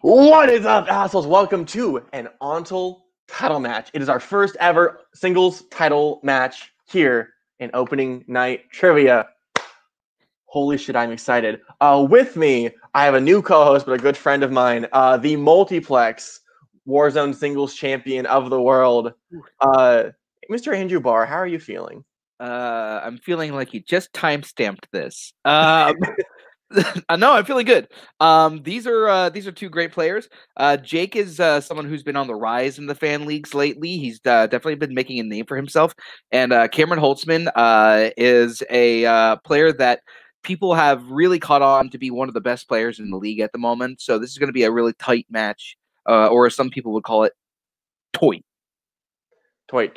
What is up, assholes? Welcome to an ONTL title match. It is our first ever singles title match here in opening night trivia. Holy shit, I'm excited. With me, I have a new co-host, but a good friend of mine, the multiplex Warzone singles champion of the world, Mr. Andrew Barr. How are you feeling? I'm feeling like you just time-stamped this. No, I'm feeling good. These are two great players. Jake is someone who's been on the rise in the fan leagues lately. He's definitely been making a name for himself. And Cameron Holzmann is a player that people have really caught on to be one of the best players in the league at the moment. So this is going to be a really tight match, or as some people would call it, toy. Cool.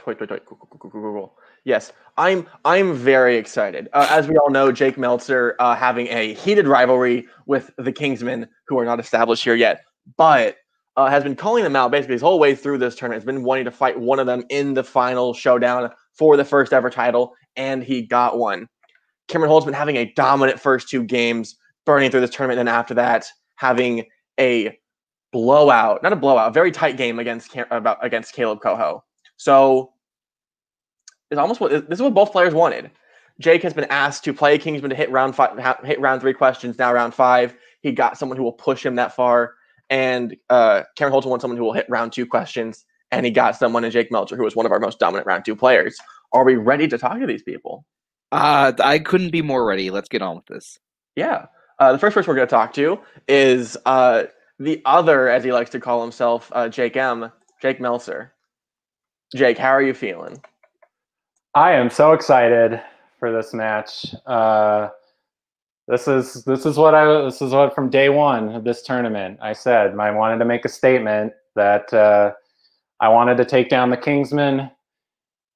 Yes, I'm very excited. As we all know, Jake Meltzer having a heated rivalry with the Kingsmen, who are not established here yet, but has been calling them out basically his whole way through this tournament. Has been wanting to fight one of them in the final showdown for the first ever title, and he got one. Cameron Holtzman having a dominant first two games, burning through this tournament, and then after that having a blowout, not a blowout, a very tight game against Caleb Coho. So it's almost this is what both players wanted. Jake has been asked to play Kingsman to hit round three questions. Now round five, he got someone who will push him that far. And Cameron Holtzman wants someone who will hit round two questions, and he got someone in Jake Meltzer, who was one of our most dominant round two players. Are we ready to talk to these people? I couldn't be more ready. Let's get on with this. Yeah. The first person we're going to talk to is the other, as he likes to call himself, Jake Meltzer. Jake, how are you feeling? I am so excited for this match. This is what from day one of this tournament I said. I wanted to make a statement that I wanted to take down the Kingsmen.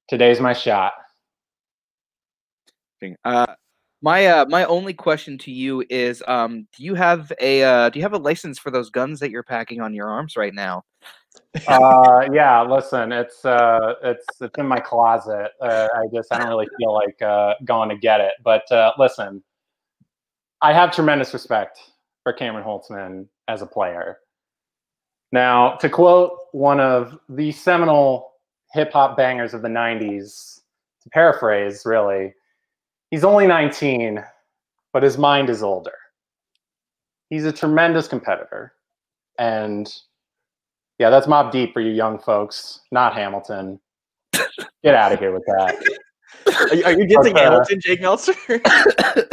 Today's my shot. My only question to you is, do you have a license for those guns that you're packing on your arms right now? Yeah, listen, it's in my closet. I don't really feel like going to get it. But listen, I have tremendous respect for Cameron Holtzmann as a player. Now, to quote one of the seminal hip hop bangers of the '90s, to paraphrase, really, he's only 19, but his mind is older. He's a tremendous competitor, and yeah, that's Mobb Deep for you young folks, not Hamilton. Get out of here with that. Are you dissing Hamilton, Jake Meltzer?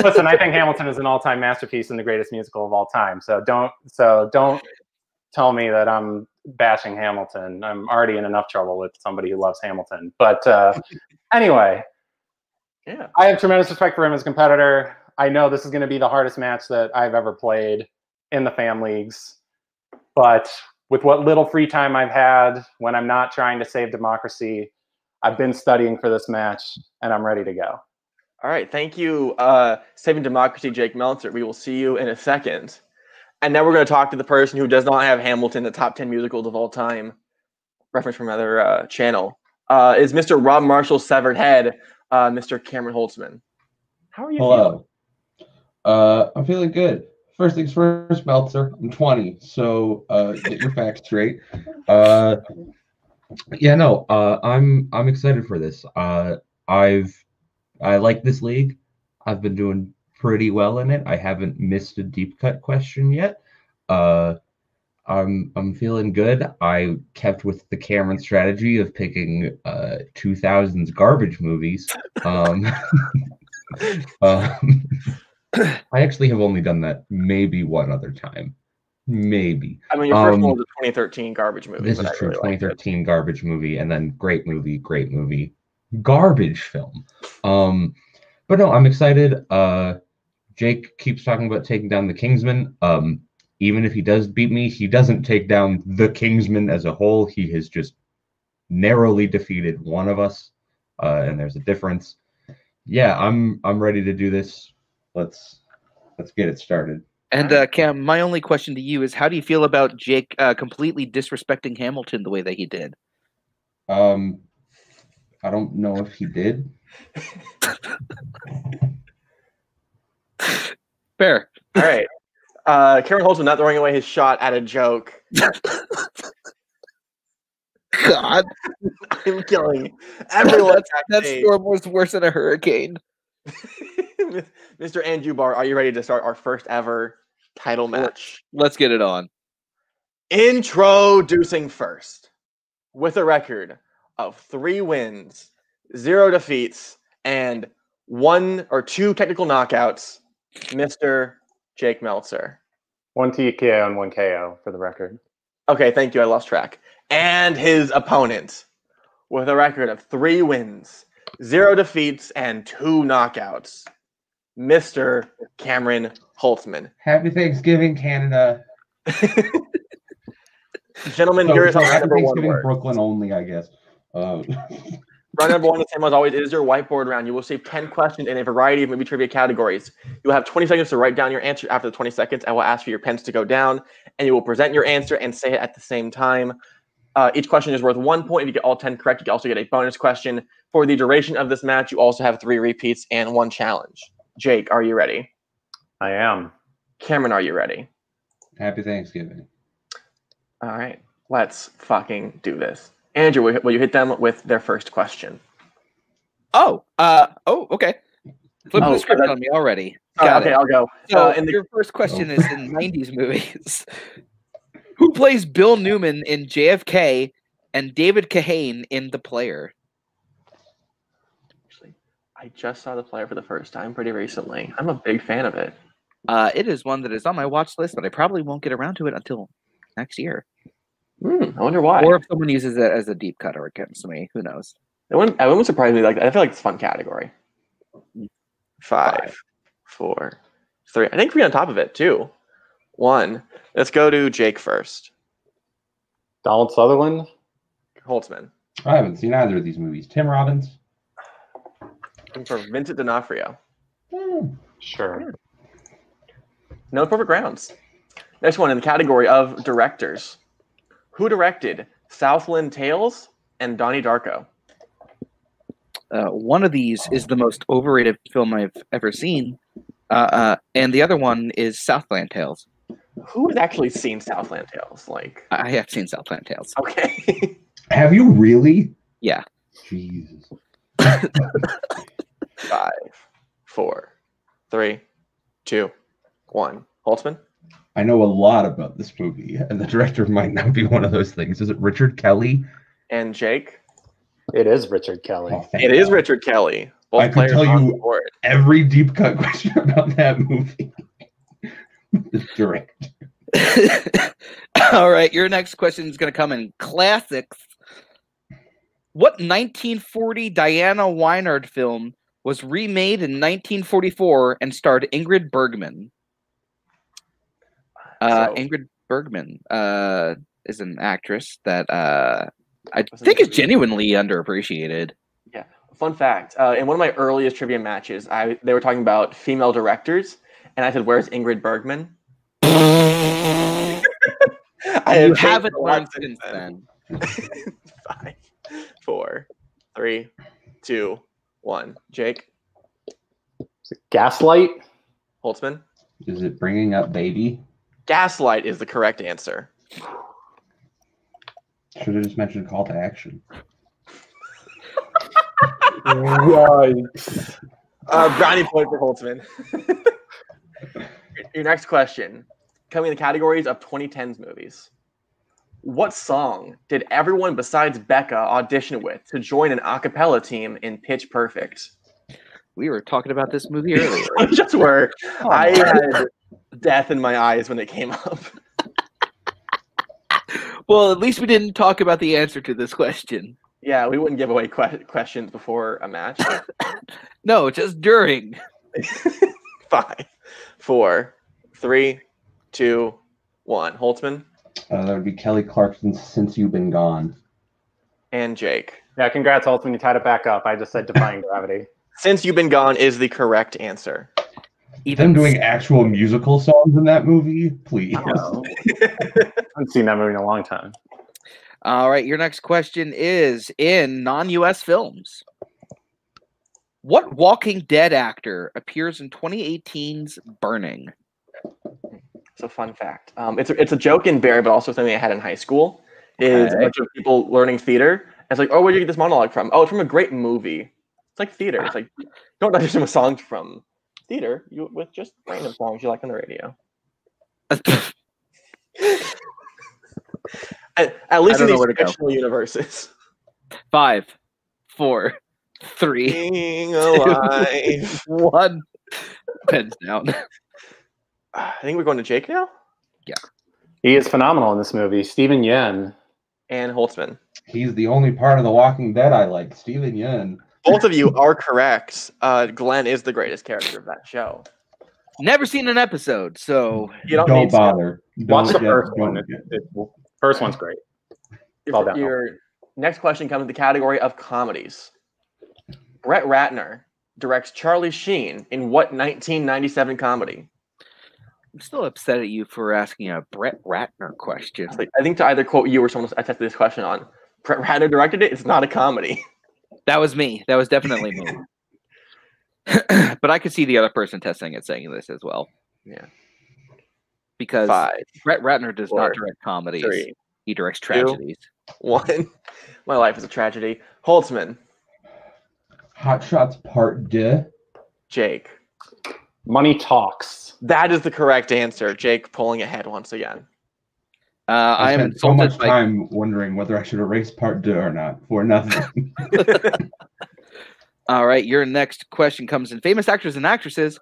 Listen, I think Hamilton is an all-time masterpiece and the greatest musical of all time. So don't tell me that I'm bashing Hamilton. I'm already in enough trouble with somebody who loves Hamilton. But anyway, yeah, I have tremendous respect for him as a competitor. I know this is going to be the hardest match that I've ever played in the fan leagues, but with what little free time I've had when I'm not trying to save democracy, I've been studying for this match, and I'm ready to go. All right. Thank you, Saving Democracy, Jake Meltzer. We will see you in a second. And now we're going to talk to the person who does not have Hamilton, the top 10 musicals of all time, reference from another channel, is Mr. Rob Marshall's severed head, Mr. Cameron Holtzman. How are you feeling? I'm feeling good. First things first, Meltzer. I'm 20, so get your facts straight. I'm excited for this. I like this league. I've been doing pretty well in it. I haven't missed a deep cut question yet. I'm feeling good. I kept with the Cameron strategy of picking 2000s garbage movies. I actually have only done that maybe one other time. Maybe. I mean, your first one was a 2013 garbage movie. This is true, really 2013 garbage movie, and then great movie, garbage film. But no, I'm excited. Jake keeps talking about taking down the Kingsmen. Even if he does beat me, he doesn't take down the Kingsmen as a whole. He has just narrowly defeated one of us, and there's a difference. Yeah, I'm ready to do this. Let's get it started. And Cam, my only question to you is, how do you feel about Jake completely disrespecting Hamilton the way that he did? I don't know if he did. Fair. All right. Karen Holzmann not throwing away his shot at a joke. God, I'm killing everyone. that storm was worse than a hurricane. Mr. Anjubar, are you ready to start our first ever title match? Let's get it on. Introducing first, with a record of 3 wins, 0 defeats, and 1 or 2 technical knockouts, Mr. Jake Meltzer. 1 TKO and 1 KO for the record. Okay, thank you. I lost track. And his opponent, with a record of 3 wins, 0 defeats, and 2 knockouts, Mr. Cameron Holzmann. Happy Thanksgiving, Canada. Gentlemen, So, here is so our happy number 1 Thanksgiving, word. Brooklyn only, I guess. Round number 1, the same as always, is your whiteboard round. You will receive 10 questions in a variety of movie trivia categories. You will have 20 seconds to write down your answer. After the 20 seconds, I will ask for your pens to go down, and you will present your answer and say it at the same time. Each question is worth 1 point. If you get all 10 correct, you can also get a bonus question. For the duration of this match, you also have 3 repeats and 1 challenge. Jake, are you ready? I am. Cameron, are you ready? Happy Thanksgiving. All right, let's fucking do this. Andrew, will you hit them with their first question? Okay. Flipping the script on me already. Got okay, it. I'll go. So your first question is in 90s movies. Who plays Bill Newman in JFK and David Kahane in The Player? Actually, I just saw The Player for the first time pretty recently. I'm a big fan of it. It is one that is on my watch list, but I probably won't get around to it until next year. I wonder why. Or if someone uses it as a deep cut or against me, who knows? It wouldn't surprise me. Like, I feel like it's a fun category. 5, 4, 3. I think 3 on top of it, too. 1. Let's go to Jake first. Donald Sutherland. Holtzmann. I haven't seen either of these movies. Tim Robbins. And for Vincent D'Onofrio. Sure. No perfect rounds. Next one in the category of directors. Who directed Southland Tales and Donnie Darko? One of these is the most overrated film I've ever seen, and the other one is Southland Tales. Who has actually seen Southland Tales? Like, I have seen Southland Tales. Okay. Have you really? Yeah. Jesus. 5, 4, 3, 2, 1. Holtzmann? I know a lot about this movie, and the director might not be one of those things. Is it Richard Kelly? And Jake? It is Richard Kelly. Oh, It is Richard Kelly. Both I could players tell on you the board. every deep cut question about that movie. The director. All right, your next question is going to come in classics. What 1940 Diana Weinard film was remade in 1944 and starred Ingrid Bergman? Ingrid Bergman is an actress that I think is genuinely underappreciated. Yeah. Fun fact. In one of my earliest trivia matches, they were talking about female directors, and I said, "Where's Ingrid Bergman?" You haven't learned since then. 5, 4, 3, 2, 1. Jake? Is it Gaslight? Holtzmann? Is it Bringing Up Baby? Gaslight is the correct answer. Should have just mentioned Call to Action. Yikes. Brownie point for Holtzmann. Your next question, coming in the categories of 2010s movies. What song did everyone besides Becca audition with to join an a cappella team in Pitch Perfect? We were talking about this movie earlier. We just were. I had death in my eyes when it came up. Well, at least we didn't talk about the answer to this question. Yeah, we wouldn't give away questions before a match. No, just during. 5, 4, 3, 2, 1. Holtzmann? That would be Kelly Clarkson's Since You've Been Gone. And Jake? Yeah, congrats, Holtzman. You tied it back up. I just said Defying Gravity. Since You've Been Gone is the correct answer. Them doing actual musical songs in that movie? Please. I haven't seen that movie in a long time. All right, your next question is in non-US films. What Walking Dead actor appears in 2018's Burning? It's a fun fact. It's a joke in Barry, but also something I had in high school. Is a bunch of people learning theater. And it's like, oh, where did you get this monologue from? Oh, it's from a great movie. It's like theater. It's like, don't audition with songs from theater. You with just random songs you like on the radio. At least in these fictional universes. 5, 4, 3, Being alive. 1. Pens down. I think we're going to Jake now. Yeah. He is phenomenal in this movie. Steven Yeun. And Holtzmann. He's the only part of The Walking Dead I like, Steven Yeun. Both of you are correct. Glenn is the greatest character of that show. Never seen an episode, so You don't Don't need bother. Watch the Don't first get- one. don't get- First one's great. Fall down. Your next question comes in the category of comedies. Brett Ratner directs Charlie Sheen in what 1997 comedy? I'm still upset at you for asking a Brett Ratner question. I think to either quote you or someone else I tested this question on. Brett Ratner directed it. It's not a comedy. That was me. That was definitely me. But I could see the other person testing it saying this as well. Yeah. Because 5, Brett Ratner does 4, not direct comedies. 3, He directs tragedies. 1. My life is a tragedy. Holtzmann. Hot Shots Part 2. Jake. Money Talks. That is the correct answer. Jake pulling ahead once again. I am spent so insulted much by time wondering whether I should erase Part 2 or not for nothing. All right, your next question comes in famous actors and actresses.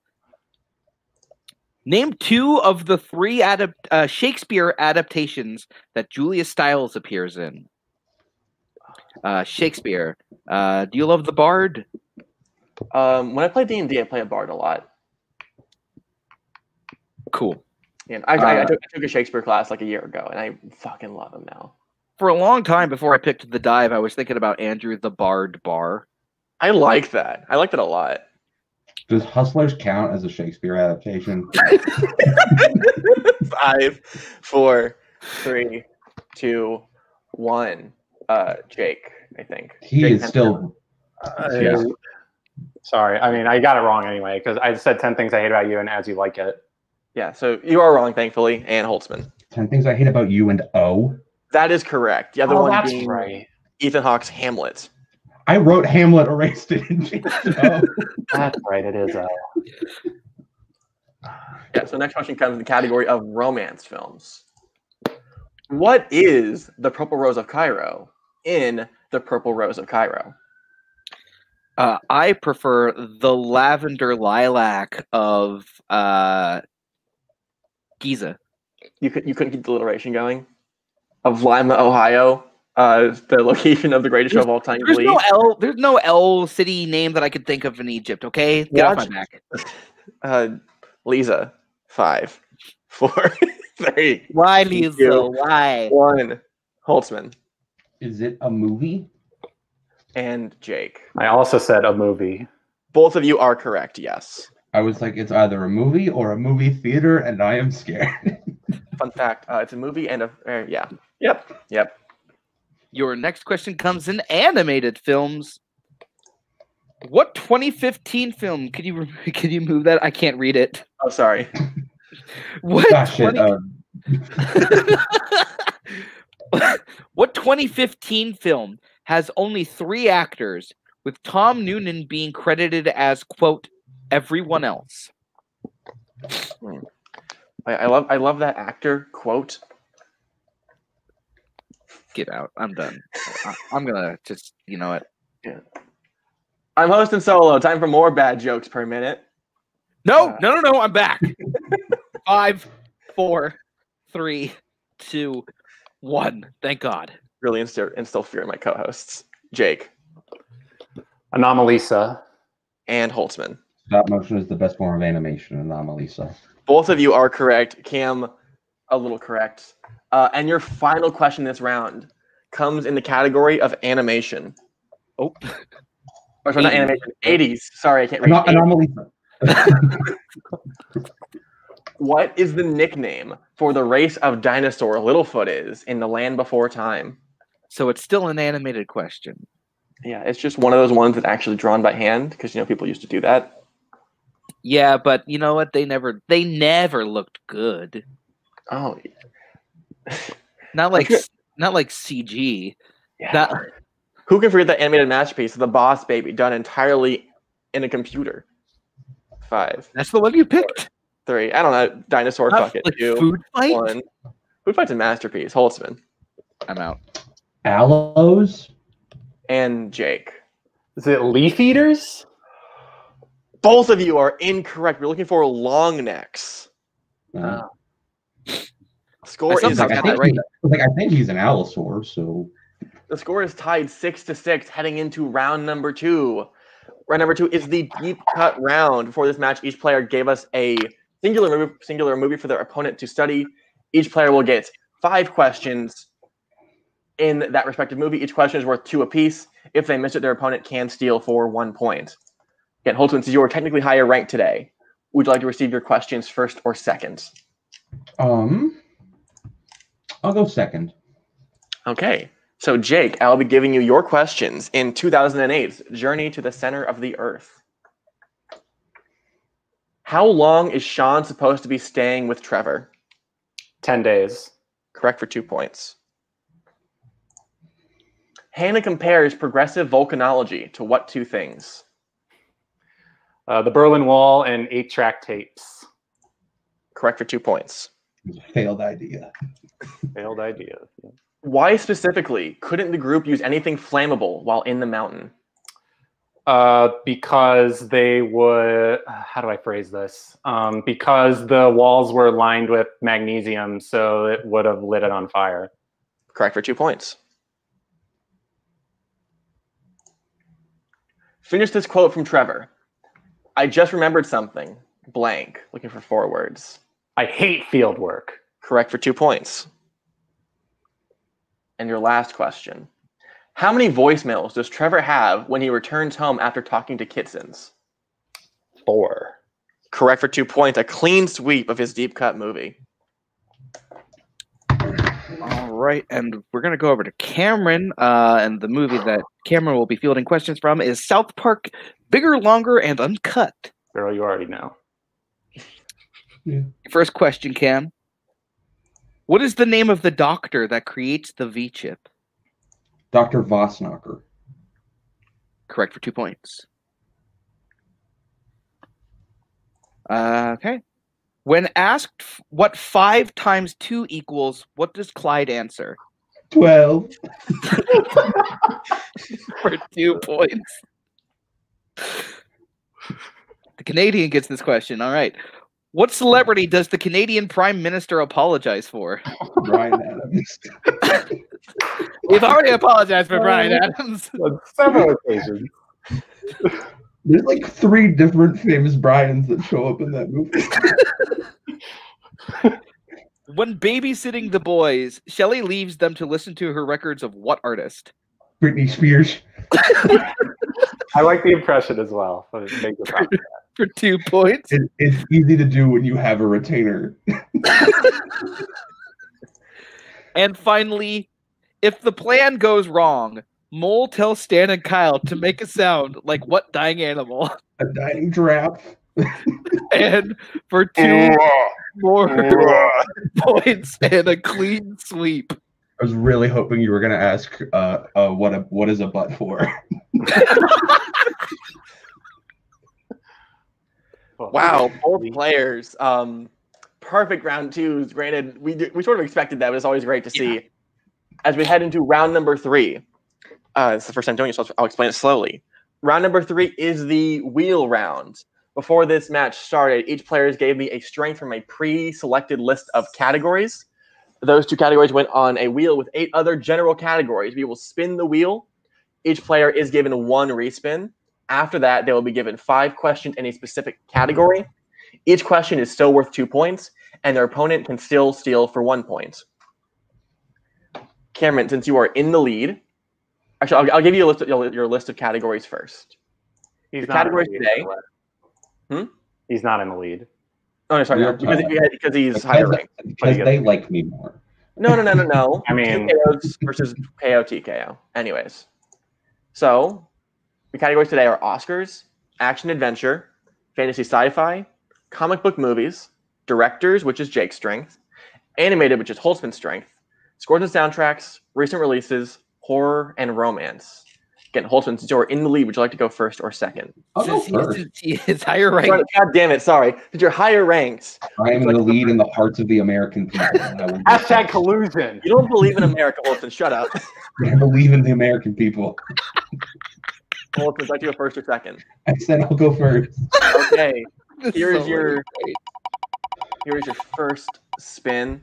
Name 2 of the 3 Shakespeare adaptations that Julia Stiles appears in. Shakespeare. Do you love the Bard? When I play D&D, I play a bard a lot. Cool. And I took a Shakespeare class like a year ago, and I fucking love him now. For a long time before I picked the dive, I was thinking about Andrew the Bard Barr. I like that. I liked it a lot. Does Hustlers count as a Shakespeare adaptation? 5, 4, 3, 2, 1. Jake, I think. He Jake is still. Yeah. Sorry. I mean, I got it wrong anyway, because I said 10 things I hate about you and As You Like It. Yeah, so you are wrong, thankfully, and Holtzmann. 10 Things I Hate About You and O. That is correct. The other one that's being right. Ethan Hawke's Hamlet. I wrote Hamlet, erased it, and changed O. That's right. It is. Yeah, so next question comes in the category of romance films. What is The Purple Rose of Cairo in The Purple Rose of Cairo? I prefer the Lavender Lilac of Giza. You couldn't keep the alliteration going? Of Lima, Ohio, the location of the greatest show of all time. There's no L city name that I could think of in Egypt. Okay, get off my back. Lisa, 5, 4, 3. Why, Lisa? 2, Why? 1. Holtzmann Is it a movie? and Jake. I also said a movie. Both of you are correct. Yes. I was like, it's either a movie or a movie theater, and I am scared. Fun fact: it's a movie and yeah. Yep. Your next question comes in animated films. What 2015 film? Could you move that? I can't read it. Oh, sorry. What? Gosh, What 2015 film has only 3 actors, with Tom Noonan being credited as quote everyone else? I love that actor quote. Get out. I'm done. I'm gonna just, you know what? Yeah. I'm hosting solo. Time for more bad jokes per minute. No. I'm back. 5, 4, 3, 2, 1. Thank God. Really instill fear in my co-hosts. Jake Anomalisa. and Holtzmann. Stop motion is the best form of animation, Anomalisa. Both of you are correct. Cam, a little correct. And your final question this round comes in the category of animation. Oh. Or sorry, not animation. 80s. Sorry, I can't read. Anomalisa. What is the nickname for the race of dinosaur Littlefoot is in The Land Before Time? So it's still an animated question. Yeah, it's just one of those ones that actually drawn by hand because people used to do that. Yeah, but you know what? They never looked good. Oh, Not like Okay. CG. yeah. That Who can forget that animated masterpiece, The Boss Baby, done entirely in a computer? 5, that's the one you picked. 3. I don't know. Dinosaur Not fuck it. like 2, Food Fight. 1. Food Fight's a masterpiece. Holtzmann I'm out. Aloes? and Jake. Is it Leaf Eaters? Both of you are incorrect. We're looking for long necks. Score I is somehow got that right. I think he's an Allosaur, so the score is tied 6-6, heading into round number 2. Round number 2 is the deep cut round. Before this match, each player gave us a singular movie for their opponent to study. Each player will get 5 questions in that respective movie. Each question is worth 2 apiece. If they miss it, their opponent can steal for 1 point. Again, Holtzmann, since you are technically higher ranked today, would you like to receive your questions first or second? I'll go second. Okay. So, Jake, I'll be giving you your questions in 2008's Journey to the Center of the Earth. How long is Sean supposed to be staying with Trevor? 10 days. Correct for 2 points. Hannah compares progressive volcanology to what 2 things? The Berlin Wall and 8-track tapes. Correct for 2 points. Failed idea. Failed idea. Yeah. Why specifically couldn't the group use anything flammable while in the mountain? Because they would, how do I phrase this? Because the walls were lined with magnesium, so it would have lit it on fire. Correct for 2 points. Finish this quote from Trevor. I just remembered something. Blank. Looking for 4 words. I hate field work. Correct for 2 points. And your last question. How many voicemails does Trevor have when he returns home after talking to Kitsons? 4. Correct for 2 points. A clean sweep of his deep cut movie. All right, and we're going to go over to Cameron, and the movie that Cameron will be fielding questions from is South Park, Bigger, Longer, and Uncut. Girl, you already know. First question, Cam. What is the name of the doctor that creates the V-chip? Dr. Vosnacher. Correct for 2 points. Okay. When asked what 5 times 2 equals, what does Clyde answer? 12. For 2 points. The Canadian gets this question. All right. What celebrity does the Canadian Prime Minister apologize for? Brian Adams. We've already apologized for Brian Adams. On several occasions. There's like 3 different famous Brians that show up in that movie. When babysitting the boys, Shelley leaves them to listen to her records of what artist? Britney Spears. I like the impression as well. So make it happen. For 2 points. It's easy to do when you have a retainer. And finally, if the plan goes wrong, Mole tells Stan and Kyle to make a sound like what dying animal? A dying giraffe. And for 2 more points and a clean sweep. I was really hoping you were going to ask what is a butt for? Wow, both players. Perfect round 2s. Granted, we sort of expected that, but it's always great to see. Yeah. As we head into round number 3, it's the first time doing it, so I'll explain it slowly. Round number 3 is the wheel round. Before this match started, each player gave me a string from a pre-selected list of categories. Those 2 categories went on a wheel with 8 other general categories. We will spin the wheel. Each player is given 1 respin. After that, they will be given 5 questions in a specific category. Each question is still worth 2 points, and their opponent can still steal for 1 point. Cameron, since you are in the lead, actually, I'll give you your list of categories first. He's The not categories in the lead. today. He's not in the lead. Oh, no, sorry, no, because he's higher ranked. Because they like me more. No. I mean- TKOs versus KO TKO. Anyways, so the categories today are Oscars, action adventure, fantasy sci-fi, comic book movies, directors, which is Jake's strength, Animated, which is Holzmann's strength. Scores and soundtracks, recent releases, horror, and romance. Again, Holzmann, since you're in the lead, would you like to go first or second? I'll go first. Since he is higher ranked. God damn it, sorry. Since you're higher ranked. I am in the lead in the hearts of the American people. And I will go Hashtag first. collusion. You don't believe in America, Holzmann. Shut up. I believe in the American people. Holzmann, would you like to go first or second? I said I'll go first. Okay. This is Here's so your great. here's your first spin.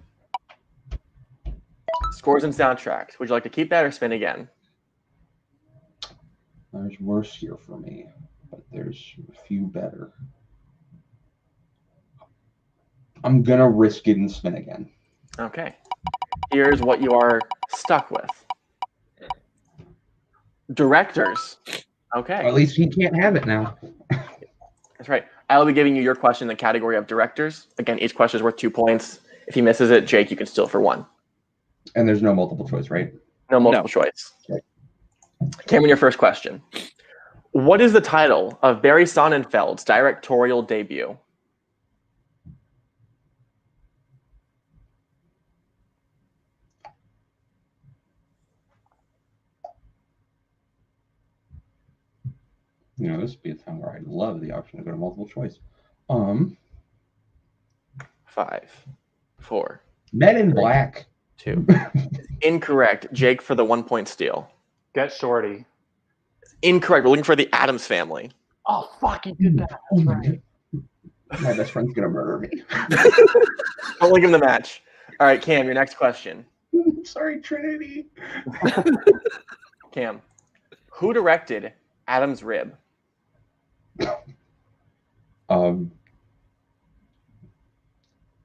Scores and soundtracks. Would you like to keep that or spin again? There's worse here for me, but there's a few better. I'm gonna risk it and spin again. Okay. Here's what you are stuck with. Directors. Okay. Or at least he can't have it now. That's right. I will be giving you your question in the category of directors. Again, each question is worth 2 points. If he misses it, Jake, you can steal for 1. And there's no multiple choice, right? No multiple choice. Okay. Cameron, your first question. What is the title of Barry Sonnenfeld's directorial debut? You know, this would be a time where I'd love the option to go to multiple choice. 5, 4, Men in Black. 2. Incorrect. Jake for the 1 point steal. Get Shorty. Incorrect. We're looking for the Addams Family. Oh, fuck, he did that. That's right. My best friend's gonna murder me. Don't give him the match. All right, Cam, your next question. Sorry, Trinity. Cam, who directed Adam's Rib?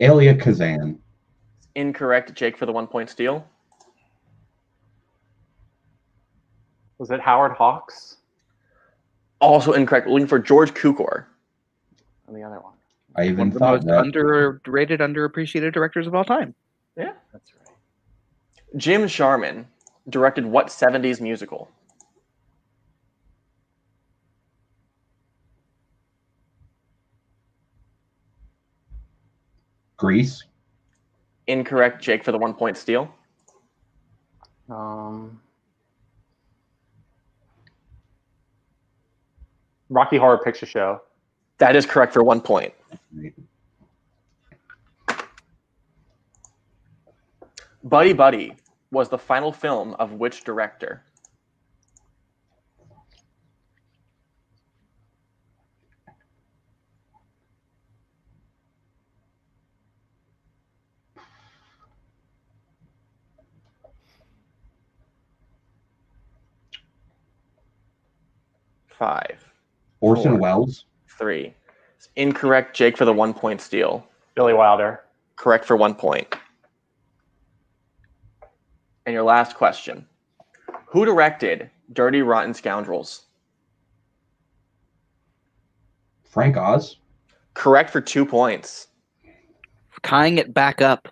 Elia Kazan. Incorrect. Jake for the 1 point steal. Was it Howard Hawks? Also incorrect. We're looking for George Cukor. And the other one. I One even of the thought most that. underrated, underappreciated directors of all time. Yeah. That's right. Jim Sharman directed what 70s musical? Grease. Incorrect. Jake for the 1 point steal. Rocky Horror Picture Show. That is correct for 1 point. Buddy Buddy was the final film of which director? Five, Orson 4, Welles. 3. Incorrect. Jake for the 1 point steal. Billy Wilder. Correct for 1 point. And your last question. Who directed Dirty Rotten Scoundrels? Frank Oz. Correct for 2 points. Tying it back up.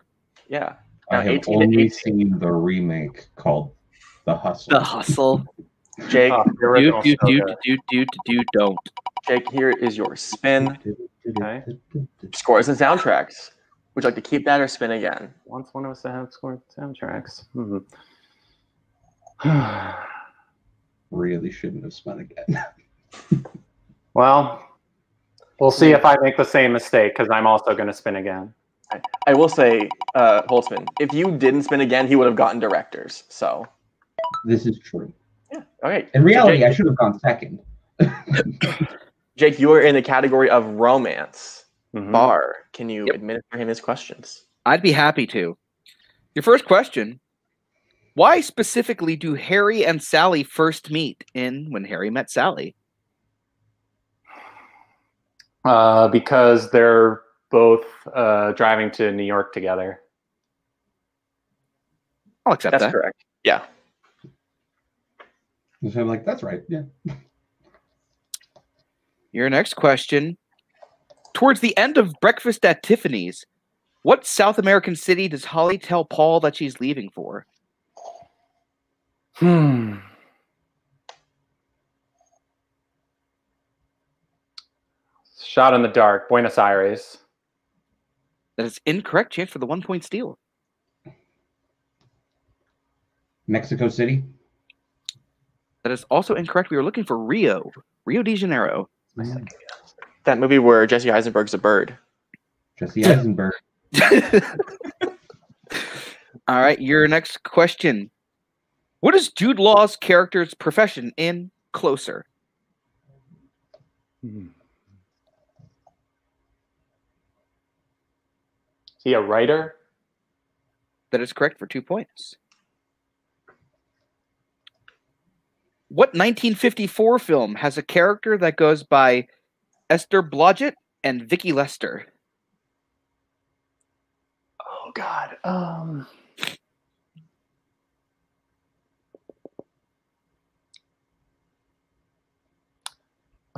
Yeah. I Now, have 18 to only 18. seen the remake called The Hustle. The Hustle. Jake, The Do, original do, so do, good. don't. Jake, here is your spin. Okay. Scores and soundtracks. Would you like to keep that or spin again? Once one of us to have scored soundtracks. Really shouldn't have spun again. Well, we'll see if I make the same mistake because I'm also going to spin again. I will say, Holtzman, if you didn't spin again, he would have gotten directors. So, This is true. yeah. Okay. In reality, Jake, I should have gone second. Jake, you are in the category of romance. Mhm. Bar, can you Yep. administer him his questions? I'd be happy to. Your first question. Why specifically do Harry and Sally first meet in When Harry Met Sally? Because they're both driving to New York together. I'll accept That's that. correct. Yeah. So I'm like, that's right. Yeah. Your next question. Towards the end of Breakfast at Tiffany's, what South American city does Holly tell Paul that she's leaving for? Shot in the dark, Buenos Aires. That is incorrect. Chance for the 1 point steal. Mexico City. That is also incorrect. We were looking for Rio de Janeiro. That movie where Jesse Eisenberg's a bird. Jesse Eisenberg. All right, your next question. What is Jude Law's character's profession in Closer? Is he a writer? That is correct for 2 points. What 1954 film has a character that goes by Esther Blodgett and Vicky Lester? Oh God. A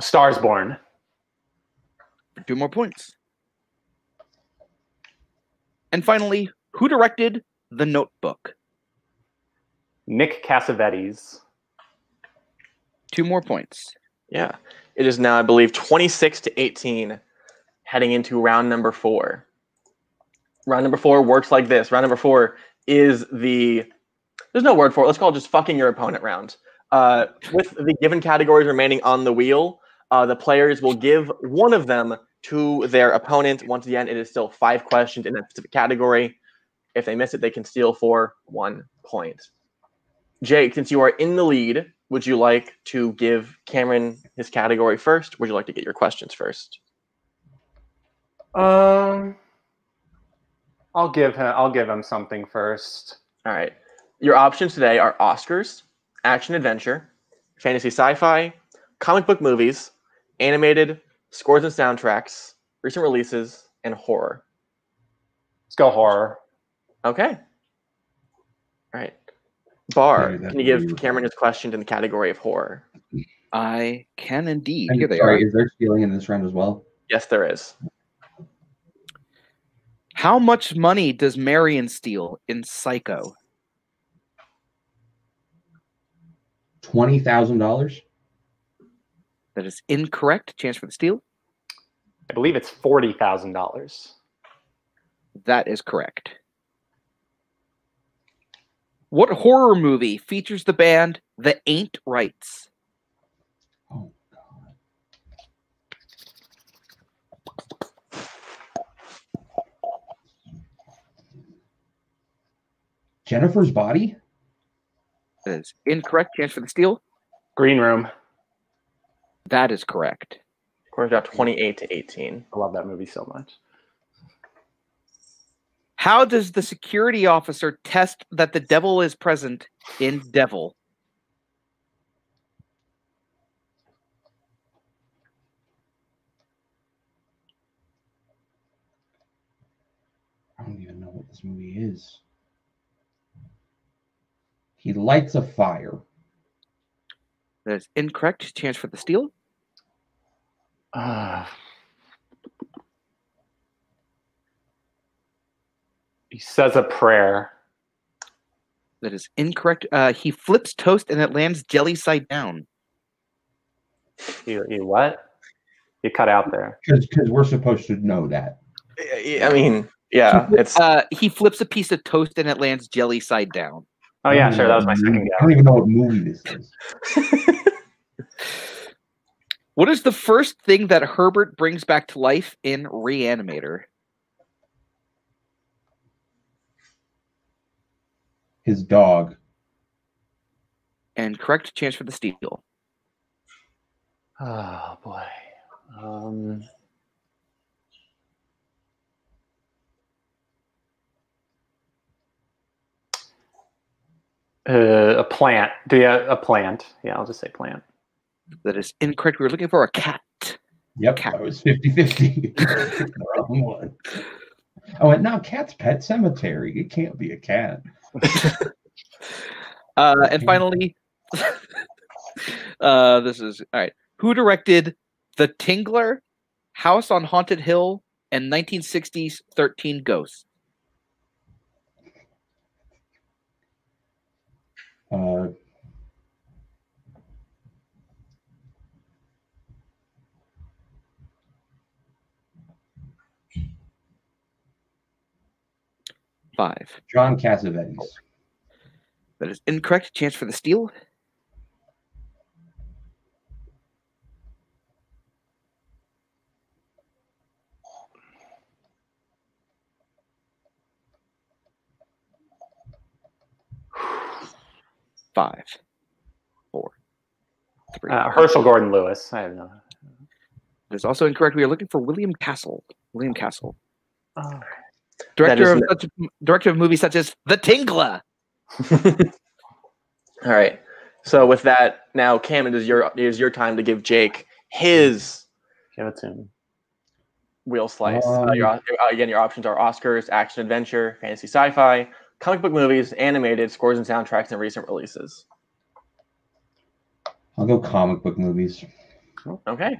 Star is Born. For 2 more points. And finally, who directed The Notebook? Nick Cassavetes. 2 more points. Yeah. It is now, I believe, 26-18, heading into round number 4. Round number 4 works like this. Round number 4 is there's no word for it. Let's call it just fucking your opponent round. With the given categories remaining on the wheel, the players will give one of them to their opponent. Once again, it is still 5 questions in a specific category. If they miss it, they can steal for 1 point. Jake, since you are in the lead, would you like to give Cameron his category first? Or would you like to get your questions first? I'll give him something first. All right. Your options today are Oscars, action adventure, fantasy sci-fi, comic book movies, animated, scores and soundtracks, recent releases, and horror. Let's go horror. Okay. All right. Bar, Yeah, can you give Cameron his question in the category of horror? I can indeed. And Here they sorry, are. is there stealing in this round as well? Yes, there is. How much money does Marion steal in Psycho? $20,000. That is incorrect. Chance for the steal. I believe it's $40,000. That is correct. What horror movie features the band The Ain't Rights? Oh God. Jennifer's Body. That is incorrect. Chance for the steal. Green Room. That is correct. According to 28-18. I love that movie so much. How does the security officer test that the devil is present in Devil? I don't even know what this movie is. He lights a fire. That is incorrect. Chance for the steal. He says a prayer. That is incorrect. He flips toast and it lands jelly side down. You what? You cut out there. Because we're supposed to know that. I mean, yeah, it's He flips a piece of toast and it lands jelly side down. Oh yeah, sure. That was my second I guess. don't even know what movie this is. What is the first thing that Herbert brings back to life in Reanimator? His dog. And correct. Chance for the steal. Oh boy. A plant. A plant. Yeah, I'll just say plant. That is incorrect. We were looking for a cat. Yep, Cat. I was 50-50. Wrong one. I went, no, Cat's Pet Cemetery. It can't be a cat. And finally, this is all right. Who directed The Tingler, House on Haunted Hill, and 1960s 13 Ghosts? Five. John Cassavetes. That is incorrect. Chance for the steal. Five, four, three. Herschel Gordon Lewis. I don't know. That is also incorrect. We are looking for William Castle. William Castle. Oh. Director of movies such as The Tingler. All right. So with that, now Cam, it is your time to give Jake his Give it to him. wheel slice. Your options are Oscars, action adventure, fantasy sci-fi, comic book movies, animated, scores and soundtracks, and recent releases. I'll go comic book movies. Okay.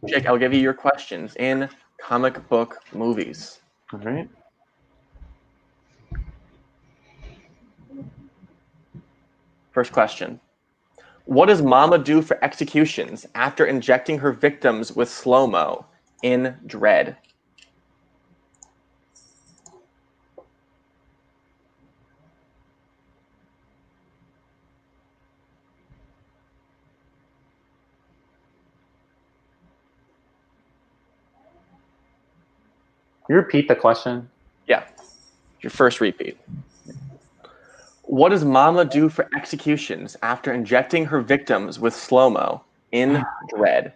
Jake, I'll give you your questions in comic book movies. All right. First question. What does Mama do for executions after injecting her victims with slow-mo in Dread? Can you repeat the question? Yeah. Your first repeat. What does Mama do for executions after injecting her victims with slow-mo in Dread?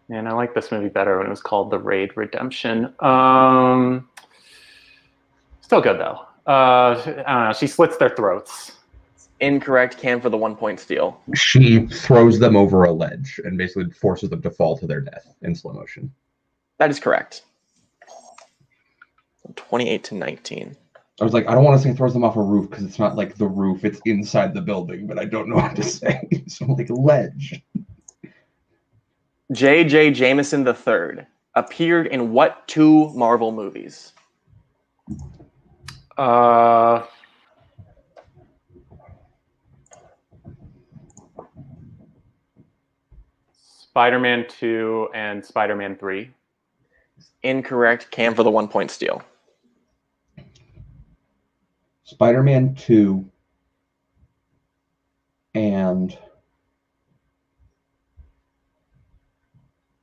Man, I like this movie better when it was called The Raid Redemption. Still good though. I don't know. She slits their throats. Incorrect. Cam for the 1-point steal. She throws them over a ledge and basically forces them to fall to their death in slow motion. That is correct. 28-19. I was like, I don't want to say throws them off a roof because it's not like the roof, it's inside the building, but I don't know what to say. So like a ledge. J.J. Jameson III appeared in what 2 Marvel movies? Spider-Man 2 and Spider-Man 3. Incorrect. Cam for the 1-point steal. Spider-Man 2 and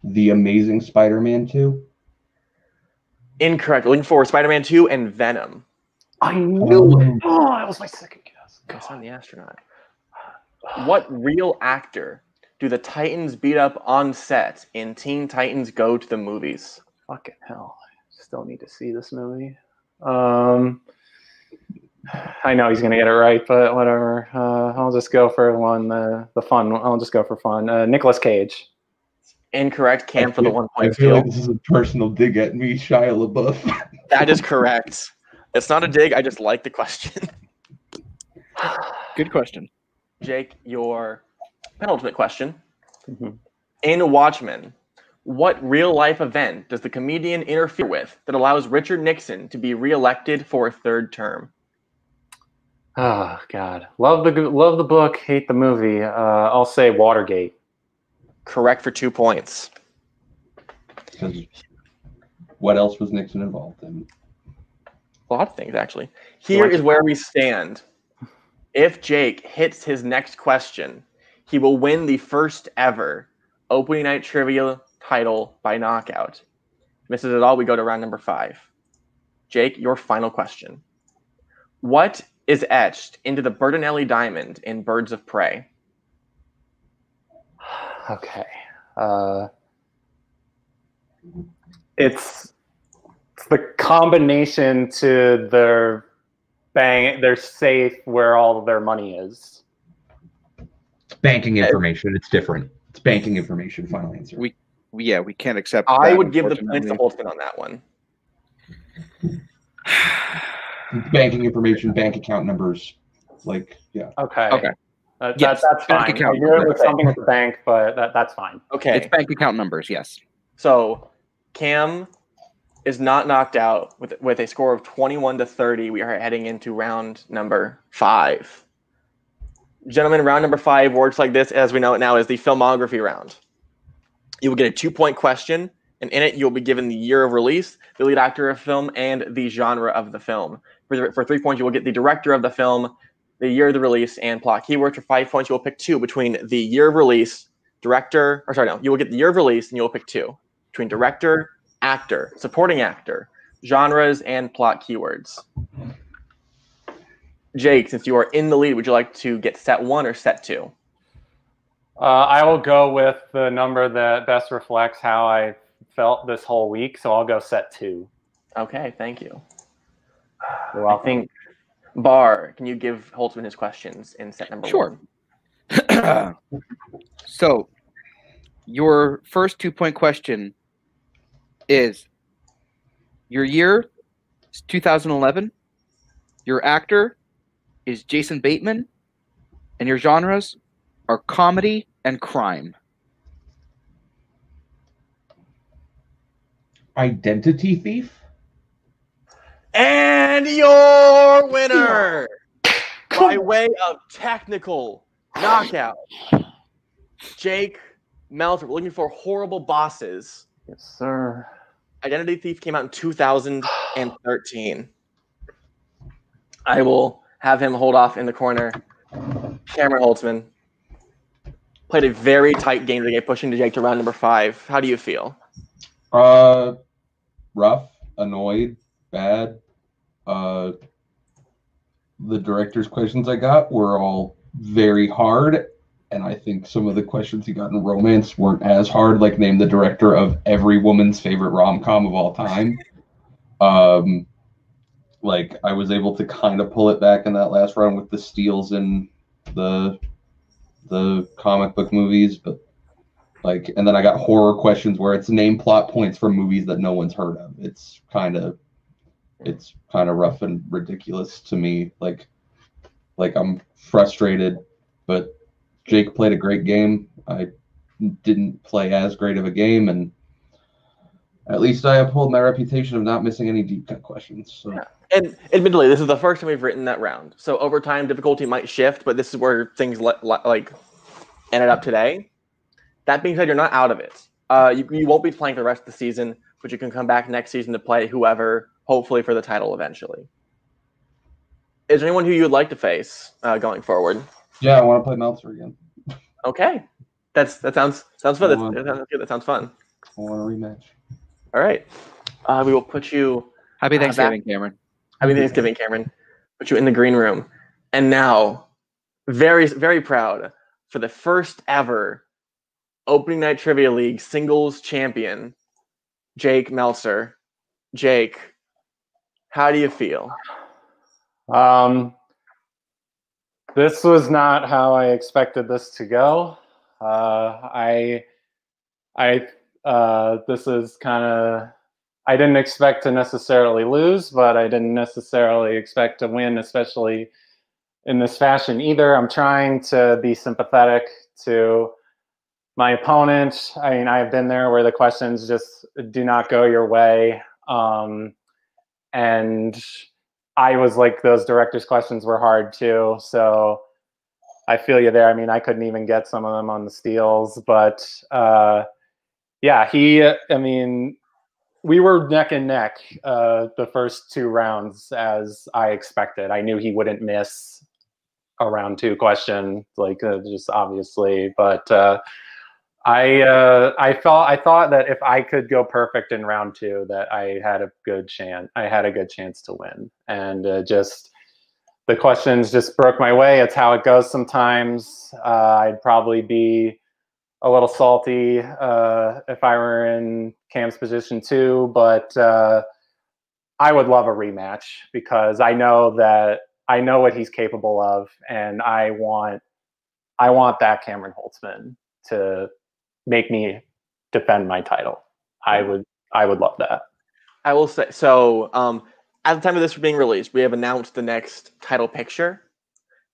The Amazing Spider-Man 2. Incorrect. Looking for Spider-Man 2 and Venom. I knew it. Oh, that was my second guess. Yes, I'm the astronaut. What real actor do the Titans beat up on set in Teen Titans Go to the Movies? Fucking hell. I still need to see this movie. I know he's going to get it right, but whatever. I'll just go for the fun. I'll just go for fun. Nicolas Cage. Incorrect. Cam for the 1-point I feel steal. like this is a personal dig at me, Shia LaBeouf. That is correct. It's not a dig. I just like the question. Good question. Jake, your penultimate question. Mm-hmm. In Watchmen, what real-life event does the comedian interfere with that allows Richard Nixon to be reelected for a 3rd term? Oh, God. Love the book, hate the movie. I'll say Watergate. Correct for 2 points. Because what else was Nixon involved in? A lot of things, actually. Here is where we stand. If Jake hits his next question, he will win the first ever opening night trivia title by knockout. Misses it all, we go to round number 5. Jake, your final question. What is etched into the Bertinelli diamond in Birds of Prey? Okay. It's the combination to their safe where all of their money is. It's banking information. It's different. It's banking information. Final answer. We can't accept. I that, would give the points to Holzmann on that one. Banking information, bank account numbers. Like, yeah. Okay. Yes, that's bank fine. account I knew it was something with the bank, but that's fine. Okay. It's bank account numbers, yes. So Cam is not knocked out with a score of 21-30. We are heading into round number 5. Gentlemen, round number 5 works like this, as we know it now, is the filmography round. You will get a 2-point question, and in it you'll be given the year of release, the lead actor of film, and the genre of the film. For 3 points, you will get the director of the film, the year of the release, and plot keywords. For 5 points, you will pick 2 between the year of release, director, or sorry, no, you will get the year of release, and you will pick 2 between director, actor, supporting actor, genres, and plot keywords. Jake, since you are in the lead, would you like to get set 1 or set 2? I will go with the number that best reflects how I felt this whole week, so I'll go set 2. Okay, thank you. You're welcome. Bar, can you give Holtzmann his questions in set number 1? So, your first 2-point question is, your year is 2011, your actor is Jason Bateman, and your genres are comedy and crime. Identity Thief? And your winner, by way of technical knockout, Jake Meltzer. We're looking for horrible bosses. Yes, sir. Identity Thief came out in 2013. I will have him hold off in the corner. Cameron Holtzmann played a very tight game today, pushing Jake to round number 5. How do you feel? Rough, annoyed, bad. The director's questions I got were all very hard, and I think some of the questions he got in romance weren't as hard, like name the director of every woman's favorite rom-com of all time. Like, I was able to kind of pull it back in that last round with the steals in the comic book movies, but like, and then I got horror questions where it's name plot points from movies that no one's heard of. It's kind of rough and ridiculous to me. Like I'm frustrated, but Jake played a great game. I didn't play as great of a game, and at least I uphold my reputation of not missing any deep cut questions. So. Yeah. And admittedly, this is the first time we've written that round. So over time, difficulty might shift, but this is where things like ended up today. That being said, you're not out of it. You won't be playing for the rest of the season, but you can come back next season to play whoever, hopefully for the title eventually. Is there anyone who you would like to face going forward? Yeah, I want to play Meltzer again. Okay, that sounds fun. That sounds fun. I want a rematch. All right, we will put you. Happy Thanksgiving, Cameron. Happy Thanksgiving, Cameron. Put you in the green room, and now, very very proud for the first ever Opening Night Trivia League singles champion, Jake Meltzer. Jake, how do you feel? This was not how I expected this to go. This is kind of, I didn't expect to necessarily lose, but I didn't necessarily expect to win, especially in this fashion either. I'm trying to be sympathetic to my opponent. I mean, I've been there where the questions just do not go your way. And I was like, those director's questions were hard too. So I feel you there. I mean, I couldn't even get some of them on the steals, but yeah, I mean, we were neck and neck the first 2 rounds as I expected. I knew he wouldn't miss a round 2 question, like just obviously, but I thought that if I could go perfect in round 2, that I had a good chance to win. And just the questions just broke my way. It's how it goes sometimes. I'd probably be a little salty if I were in Cam's position too, but I would love a rematch because I know what he's capable of, and I want that Cameron Holtzmann to make me defend my title. I would love that. I will say, so at the time of this being released, we have announced the next title picture,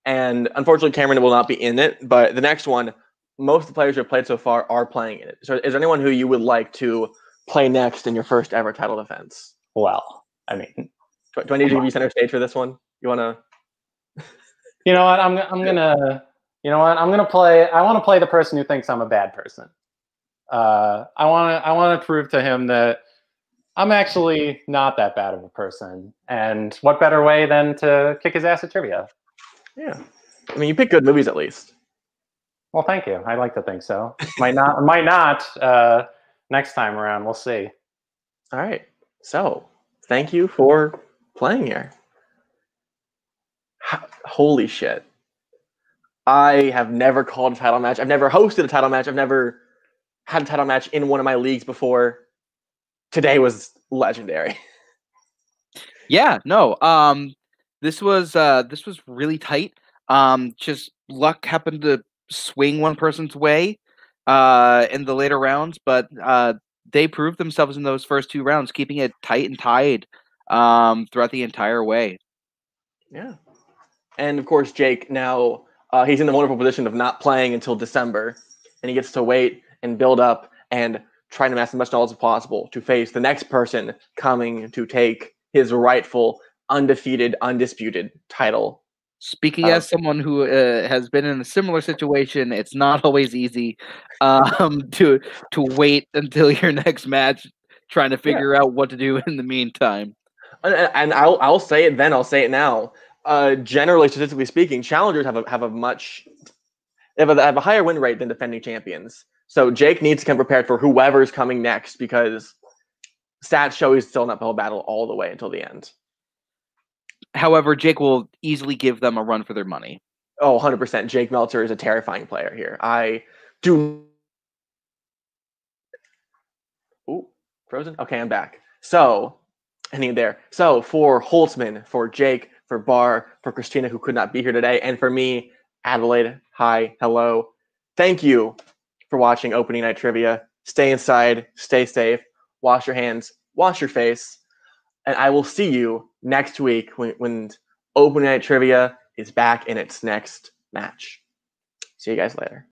and unfortunately Cameron will not be in it, but the next one, most of the players who have played so far are playing in it. So is there anyone who you would like to play next in your first ever title defense? Well, I mean, do I need to give you center stage for this one? You want to? You know what? I'm gonna play. I want to play the person who thinks I'm a bad person. I want to prove to him that I'm actually not that bad of a person. And what better way than to kick his ass at trivia? Yeah. I mean, you pick good movies at least. Well, thank you. I like to think so. Might not. Next time around, we'll see. All right. So, thank you for playing here. Holy shit. I have never called a title match. I've never hosted a title match. I've never had a title match in one of my leagues before. Today was legendary. Yeah, no. This was really tight. Just luck happened to swing one person's way in the later rounds, but they proved themselves in those first 2 rounds, keeping it tight and tied throughout the entire way. Yeah. And of course, Jake now he's in the wonderful position of not playing until December, and he gets to wait and build up and try to amass as much knowledge as possible to face the next person coming to take his rightful, undefeated, undisputed title. Speaking as someone who has been in a similar situation, it's not always easy to wait until your next match, trying to figure out what to do in the meantime. And I'll say it then. I'll say it now. Generally, statistically speaking, challengers have a higher win rate than defending champions. So Jake needs to come prepared for whoever's coming next, because stats show he's still in uphill battle all the way until the end. However, Jake will easily give them a run for their money. Oh, 100%. Jake Meltzer is a terrifying player here. I do. Ooh, frozen? Okay, I'm back. So, I need there. So, for Holzmann, for Jake, for Bar, for Christina, who could not be here today, and for me, Adelaide, hi, hello. Thank you for watching Opening Night Trivia. Stay inside, stay safe, wash your hands, wash your face, and I will see you next week when Opening Night Trivia is back in its next match. See you guys later.